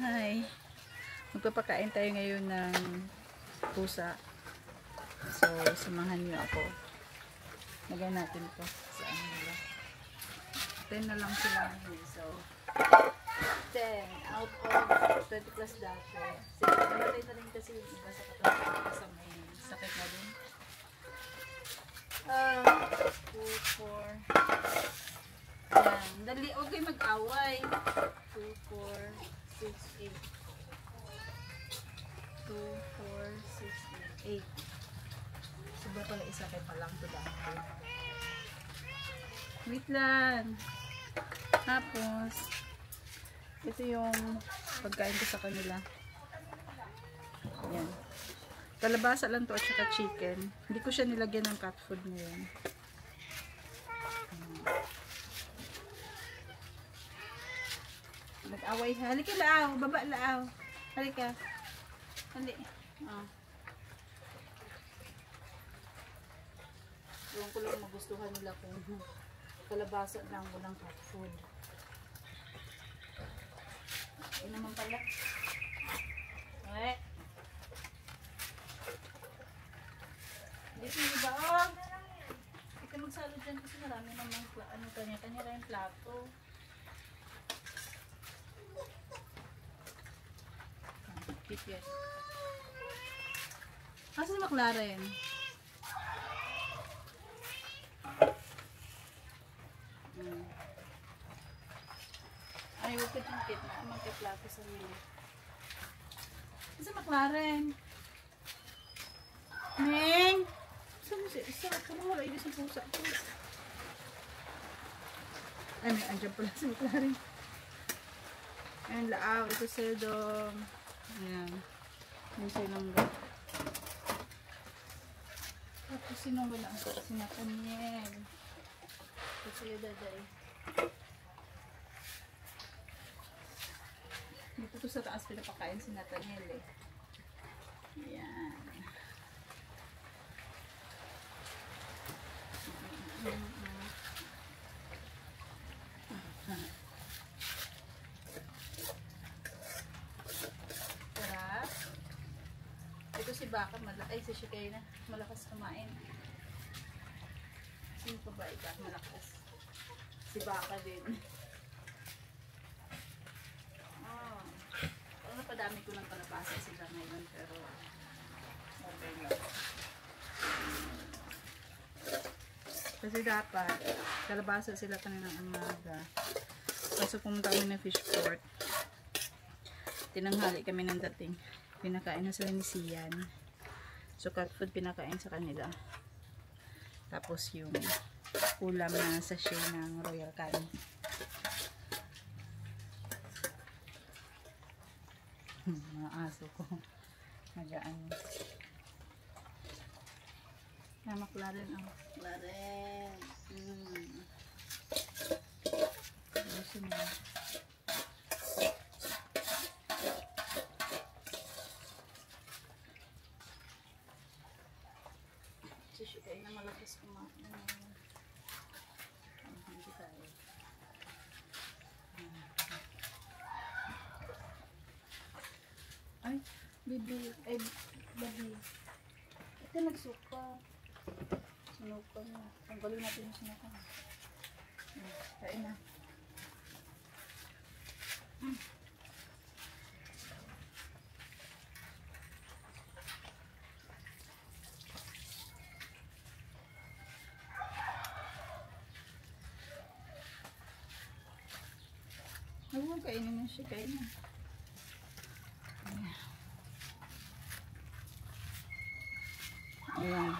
Hi. Magpapakain tayo ngayon ng pusa. So, samahan niyo ako. Lagyan natin ito sa ano nila. 10 na lang sila. So, 10 out of 20 plus dati. Sige, namatay na rin kasi yung iba sa katawan kasi may sakit na din. 2, 4. Yan. Dali, okay mag-away. 2, 4, 6, 8. 2, 4, 6, 8. 8. Sobra pala isa kay palang to dati. Wait lang. Tapos, ito yung pagkain ko sa kanila. Ayan. Kalabasa lang to at saka chicken. Hindi ko siya nilagyan ng cat food ngayon. Nag-away. Halika laaw. Baba laaw. Halika. Hali. Oh. Ewan ko lang magustuhan nila kung kalabasa lang walang cat food. Ay naman pala. Okay. Dito yung iba. Oh! Ika magsalo dyan kasi marami namang ano, kanya-kanya rin plato. Keep yan. Asan si McLaren? Ay, huwag ka dyan kit na. Magka-plato sa nila. Asan si McLaren? Neng! Saan mo siya? Isa. Kung wala ibig sa pusa ko. Ay, may andyan pala si McLaren. Ayan, laaw. Ito sedong. Ayan. Yung sinongga. Tapos sinongga na. Sinakanyel. Ito sila daday. Dito to sa taas pinapakain si Nathaniel eh. Ayan. Sarap. Ito si Baka, ay si Shikay na, malakas kumain. Sino pa ba ika? Malakas. Si Baka din. Napadami ko ng kalabasa sila ngayon pero okay lang. Kasi dapat kalabasa sila kaninang umaga. Kaso pumunta kami ng fish port. Tinanghali kami ng dating. Pinakain na sila ni Sian. So cat food pinakain sa kanila. Tapos yung ulam na sachet ng Royal Canin. Mga aso ko nagaan na McLaren ang McLaren gusto niya sisipay na malakas kumain hindi tayo. Ay, baby, ay, baby. Ito nagsuka. Sinuka na. Tanggalin natin yung sinuka. Kain na. Huwag kainin na siya. Kain na. Ayan.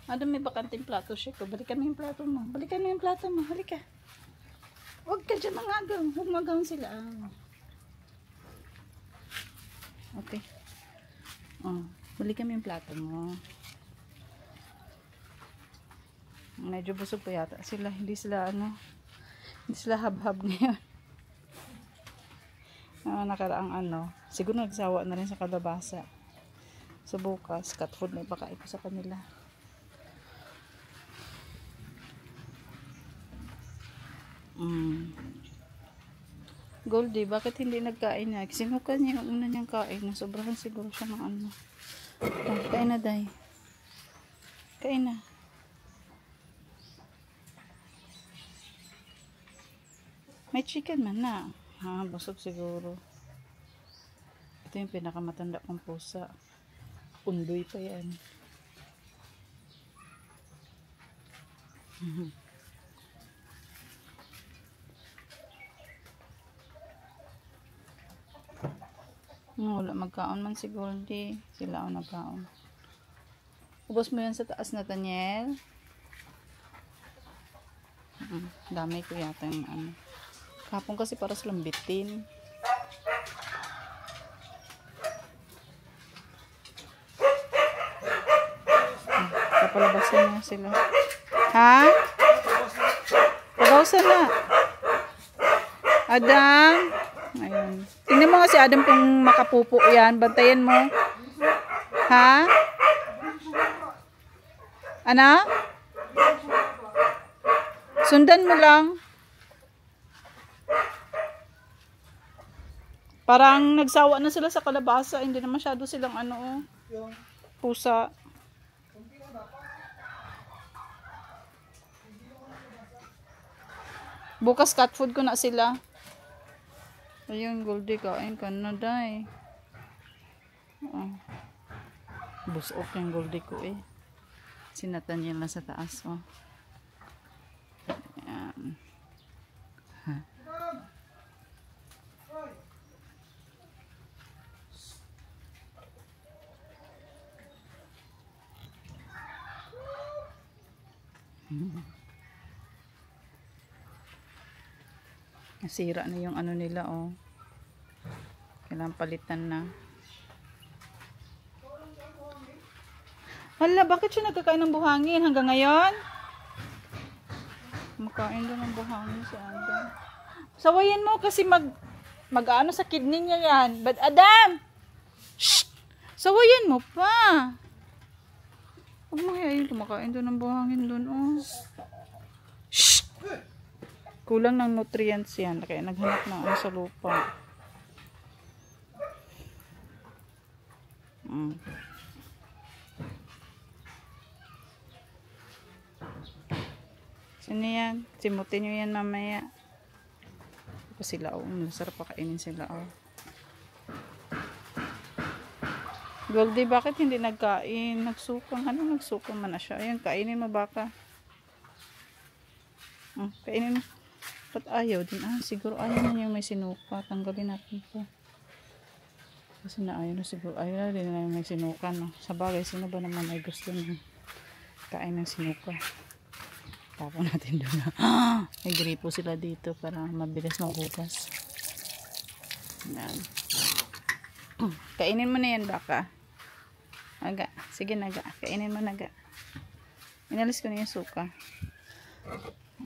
Adam, may bakanting plato siya ko. Balikan mo yung plato mo. Balikan mo yung plato mo. Halika. Huwag ka dyan mangagang. Huwag magagang sila. Okay. Balikan mo yung plato mo. Medyo busog pa yata sila. Hindi sila hab-hab ngayon. Nakaraang siguro nagsawa na rin sa kalabasa. So bukas, cat food na ipakain ko sa kanila. Goldie, bakit hindi nagkain na? Sinukan niya yung una niyang kain. Nasobrahan siguro siya ng ano. Oh, kain na, day. Kain na. May chicken man na. Ha, busog siguro. Ito yung pinakamatanda kong pusa. Undoy pa yan. Wala magkaon man si Goldie. Sila ang nagkaon. Ubos mo yan sa taas, Nathaniel. Dami ko yata yung ano. Kapon kasi para silang bitin. Kapalabasan na sila. Ha? Pagawasan na. Adam. Ayun. Tingnan mo nga si Adam kung makapupo yan. Bantayan mo. Ha? Ana? Sundan mo lang. Parang nagsawa na sila sa kalabasa. Hindi na masyado silang ano, pusa. Bukas cat food ko na sila. Ayun, Goldie, kain ka na, day. Busok yung Goldie ko eh. Sinatan niya lang sa taas, oh. Ayan. Nasira na yung ano nila, oh. Kailangan palitan na. Hala, bakit siya nagkakain ng buhangin hanggang ngayon? Makain doon ng buhangin si Adam. Sawayan mo kasi mag-ano sa kidney niya yan. But Adam! Shh! Sawayan mo pa. Huwag mo hayayin, kumakain doon ng buhangin doon, oh. Shh! Kulang ng nutrients yan. Kaya naghanap ng ano sa lupa. Sino yan? Simutin nyo yan mamaya. Pa sila, oh. Masarap pa kainin sila, oh. Goldie, bakit hindi nagkain? Nagsukang. Ano nagsukang man na siya? Ayan, kainin mo baka. Kainin mo. Ba't ayaw din? Siguro ayaw na yung may sinuka. Tanggalin natin po. Kasi na ayaw na siguro. Ayaw na din na yung may sinuka, no? Sa bagay, sino ba naman ay gusto ng kain ng sinuka? Tapon natin doon na. May gripo sila dito para mabilis maghugas. Yan. Kainin mo na yan baka. Aga. Sige naga. Kainin mo naga. Inalis ko na yung suka.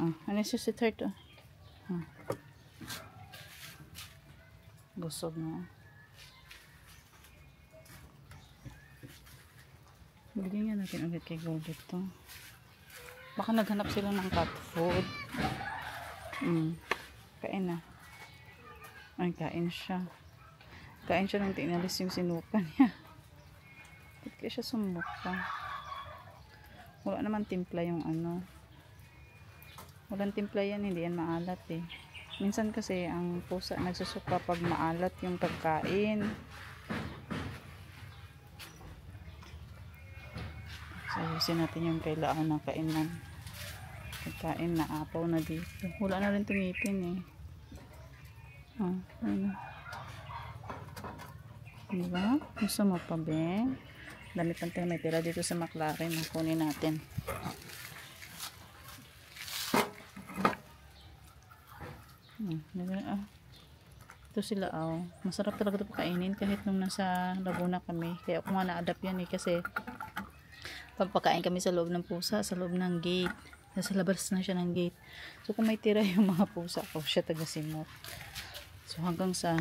Ano yung si third? Busog na. Bigyan nga natin ulit kay Goldie to. Baka naghanap sila ng cat food. Kain na. Ay, kain siya. Kain siya nang tinalis yung sinuka niya. Bakit kaya siya sumuka? Wala naman timpla yung ano. Walang timpla yan, hindi yan maalat eh. Minsan kasi ang pusa nagsusuka pag maalat yung pagkain. So, ayusin natin yung kailangan ng kainan. Pagkain na apaw na dito. Wala na rin tumipin eh. Ano. Diba? Gusto mo pa, be? Dami pang may tira dito sa McLaren. Kunin natin. Ito sila, oh. Masarap talaga ito pakainin kahit nung nasa Laguna kami. Kaya ako nga na-adapt yan eh. Kasi papakain kami sa loob ng pusa, sa loob ng gate. Nasa labas na siya ng gate. So kung may tira yung mga pusa ko, siya taga-simot. So hanggang sa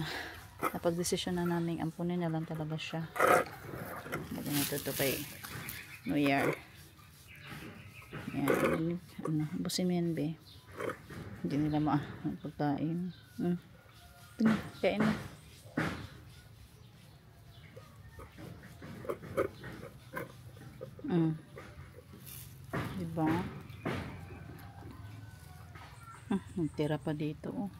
napag-desisyon na namin ampunin na lang talaga siya. Lagyan nito ito kay New Year. Yan. Busin mo yan, be. Hindi nila pagkain. Kain na. Diba? Tira pa dito. Oh.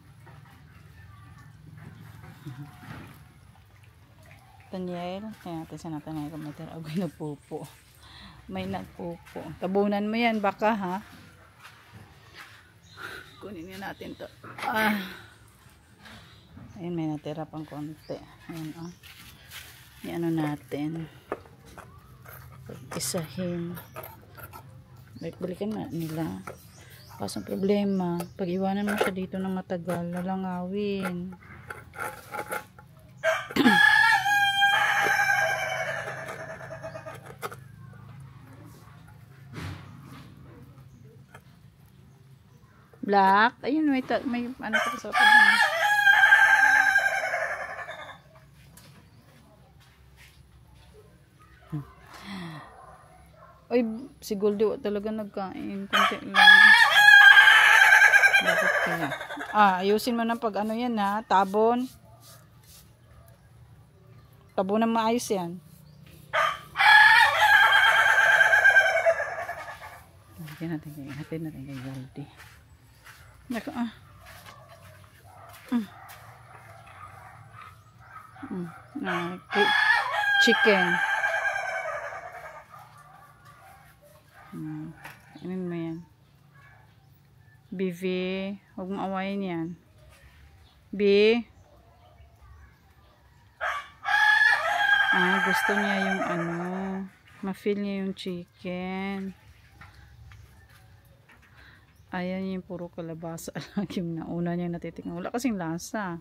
Tanyel. Kaya natin sa natanay kung may tira. Agoy nagpupo. May nagpupo. Tabunan mo yan baka ha. Kunin nga natin to. Ayun, may natira pang konti. Ayun oh. Ano natin. Isahin. Balikan na nila. Kaso problema, pag iwanan mo siya dito ng matagal, lalangawin. Black, ayun may ano pa sa pag. Ay, si Goldie talaga nagkain. Konti lang. Bakit kaya? Ayusin mo na pag ano yan ha. Tabon. Tabon na maayos yan. Hatid natin kay Goldie. Nako chicken. Ano mo yan? BV, huwag mo awayin yan. B. Gusto niya yung ma-feel niya yung chicken. Ayan yung puro kalabasa lang yung nauna niya natitikman. Wala kasing lasa.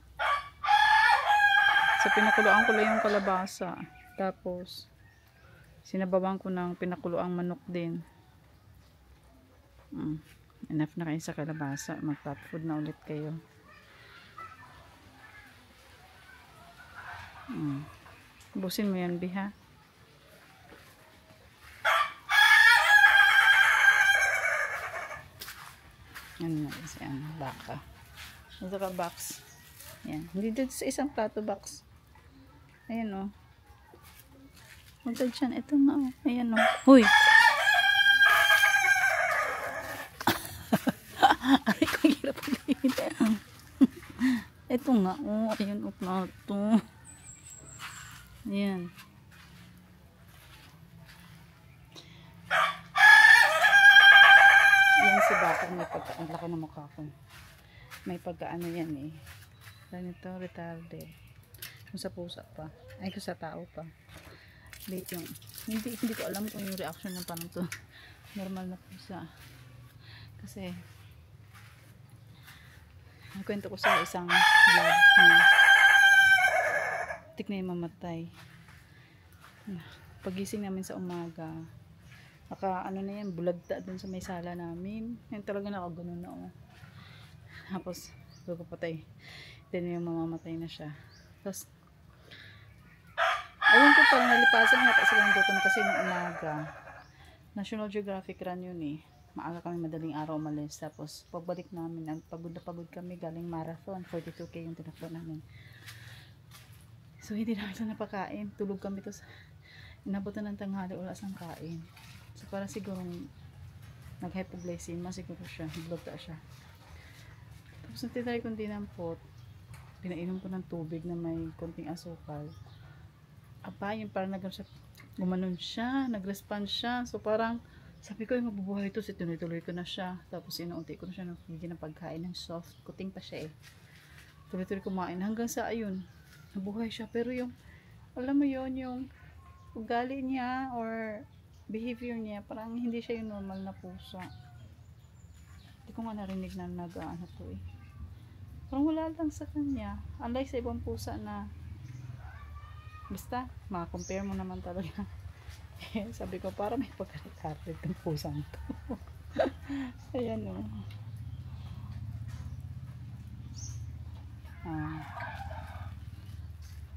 So pinakuluan ko lang yung kalabasa. Tapos sinabawan ko ng pinakuluang manok din. Enough na kayo sa kalabasa. Mag-top food na ulit kayo. Busin mo yan, Biha. Ano na kasi baka. Ito ka box. Yan. Hindi dito sa isang plato box. Ayan o. Magdad siya. Ito nga o. Ayan o. Huy! Ay, kung hirap ulit. Ito nga o. Ayan o plato. Ayan. Yan si Bakang may pagka, ang laki ng mukha ko. May pagkaano yan eh. Ganito, retarded. Kung sa pusa pa. Ay, kung sa tao pa. Wait yung, hindi ko alam kung yung reaction ng parang to. Normal na pusa. Kasi, ang kwento ko sa isang vlog na tik na yung mamatay. Pagising namin sa umaga, ano na yan, bulagta dun sa may sala namin. Yan talaga nakaganon na oh. Tapos, papatay. Then yung mamamatay na siya. Tapos, ayun ko parang nalipasan nga silang gutom kasi ng umaga. National Geographic run yun eh. Maaga kami madaling araw umalis. Tapos, pagbalik namin, pagod na pagod kami galing marathon. 42K yung tinakbo namin. So, hindi namin siya napakain. Tulog kami. Tapos, inabutan ng tanghali. Wala sang kain. So, para siguro nag-hypoglycemia siguro siya. Blogta siya. Tapos, natitry kong dinampot. Pinainom ko ng tubig na may konting asukal. Yung parang gumanon siya. Nag-respond siya. So, parang sabi ko, yung mabubuhay ito. So, tuloy-tuloy ko na siya. Tapos, inuunti ko na siya ng pagkain ng soft. Kuting pa siya eh. Tuloy-tuloy kumain. Hanggang sa ayun. Nabuhay siya. Pero yung, alam mo yun, yung ugali niya or behavior niya, parang hindi siya yung normal na pusa. Hindi ko nga narinig na nag-ano to eh. Parang wala lang sa kanya. Unlike sa ibang pusa na basta, makakompare mo naman talaga. Sabi ko, parang may pagkarit-karit ng pusang to. Ayan o.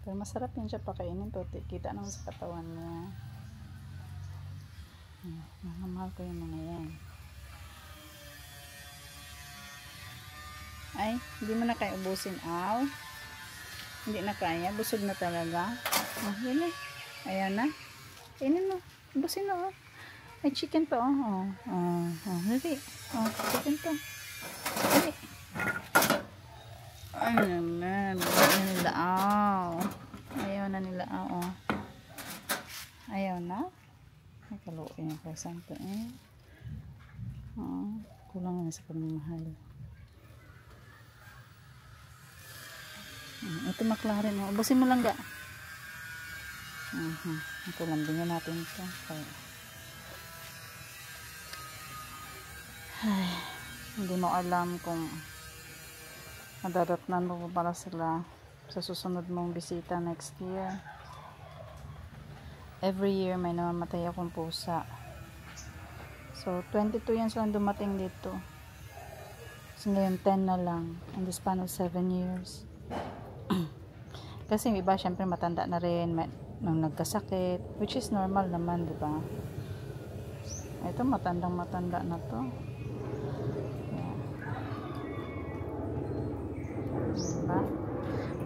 Pero masarap yun siya pakainin to. Kita naman sa katawan niya. Mahal ko yung mga yan. Ay, hindi mo na kayo ubusin, aw. Hindi na kaya. Busog na talaga. Oh, yun eh. Ayan na. Kainin mo. Busin mo. Oh. May chicken pa. Oh. Dali. Oh, chicken pa. Dali. Ay naman. Ayaw na nila. Ayaw na nila. Ayaw na. Nakaluin ako sa ito eh. Kulang na sa pagmamahal. Ito McLaren. Ubusin mo lang ga. Ito lambingin natin ito. Ay, hindi mo alam kung madadatnan mo para sila sa susunod mong bisita next year. Every year may namamatay akong pusa. So 22 yan silang dumating dito. So ngayon 10 na lang in the span of 7 years. Kasi iba syempre matanda na rin nung nagkasakit, which is normal naman, di ba? Ito matanda na to. Diba?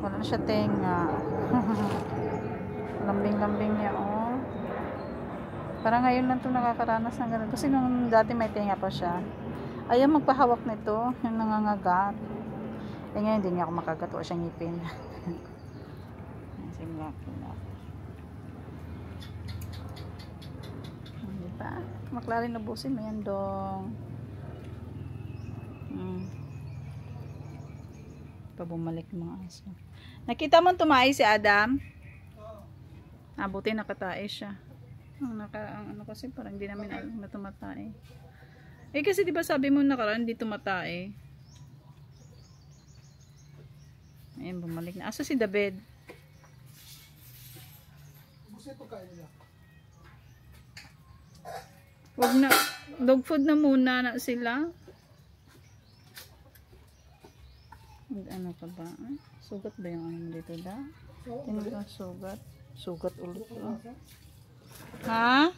Wala na siya tenga. Lambing-lambing niya, Parang ngayon lang ito nakakaranas ng ganun. Kasi nung dati may tenga pa siya. Ayaw magpahawak nito, yung nangangagat. Ngayon hindi niya ako makagat. Wala siyang ngipin. Sige, diba? McLaren ubusin mo yan dong. Bumalik yung mga aso. Nakita mo tumae si Adam? Buti nakatae siya. Ano kasi parang hindi namin alam na tumatae. Kasi diba sabi mo nakaraan hindi tumatae. Ayan, bumalik na. Asa si David? Wag na. Dog food na muna na sila. Ano pa ba? Sugat ba yung ano dito da? Tingnan ko sugat. Sugat ulit. Ha?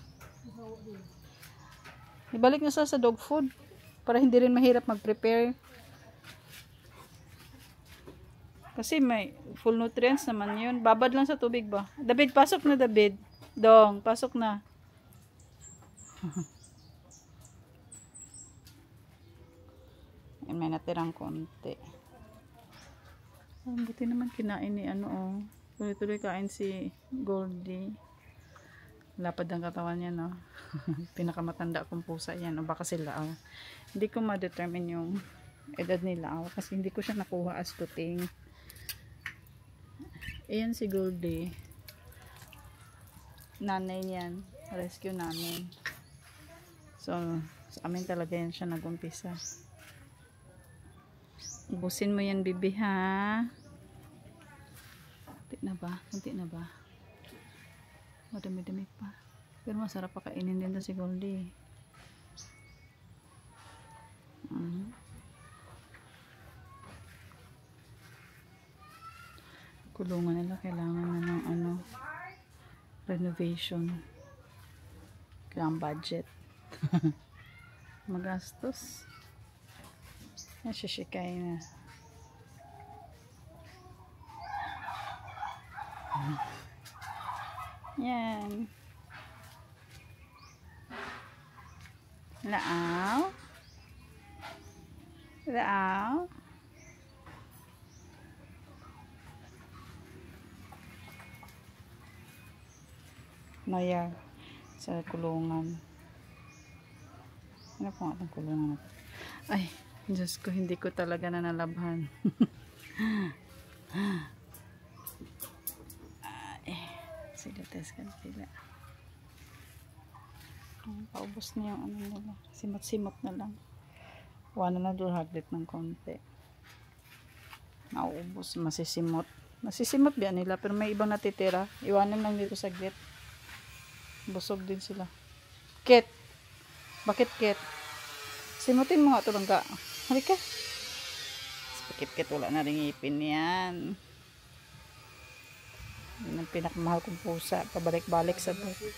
Ibalik na sa dog food para hindi rin mahirap mag-prepare. Kasi may full nutrients naman yun. Babad lang sa tubig ba? David, pasok na David. Dong, pasok na. May natirang konti. Buti naman kinain ni tuloy-tuloy kain si Goldie. Lapad ang katawan niya, no? Pinakamatanda kong pusa yan. O baka sila, Hindi ko ma-determine yung edad nila, kasi hindi ko siya nakuha as tuting. Ayan si Goldie. Nanay niyan. Rescue namin. So, sa amin talaga yan siya nag-umpisa. Ubusin mo yan, bibi, ha? Kunti na ba? Madami-dami pa. Pero masarap pa kainin din si Goldie. Kulungan nila kailangan na ng renovation. Kailangan budget. Magastos. Nasisikay na. Yan. Laaw. Naya sa kulungan. Ano po nga itong kulungan? Ay, Diyos ko, hindi ko talaga nanalabhan. Sila teskan sila. Paubos na yung nila. Simot-simot na lang. Wala na doon haglit ng konti. Nauubos, masisimot. Masisimot ba nila, pero may ibang natitira. Iwanan lang dito sa glit. Busog din sila. Kit! Bakit Kit? Simutin mo nga ito lang ka. Halika. Kit-kit, wala na rin ipin yan. Yan ang pinakamahal kong pusa. Pabalik-balik sa buhay.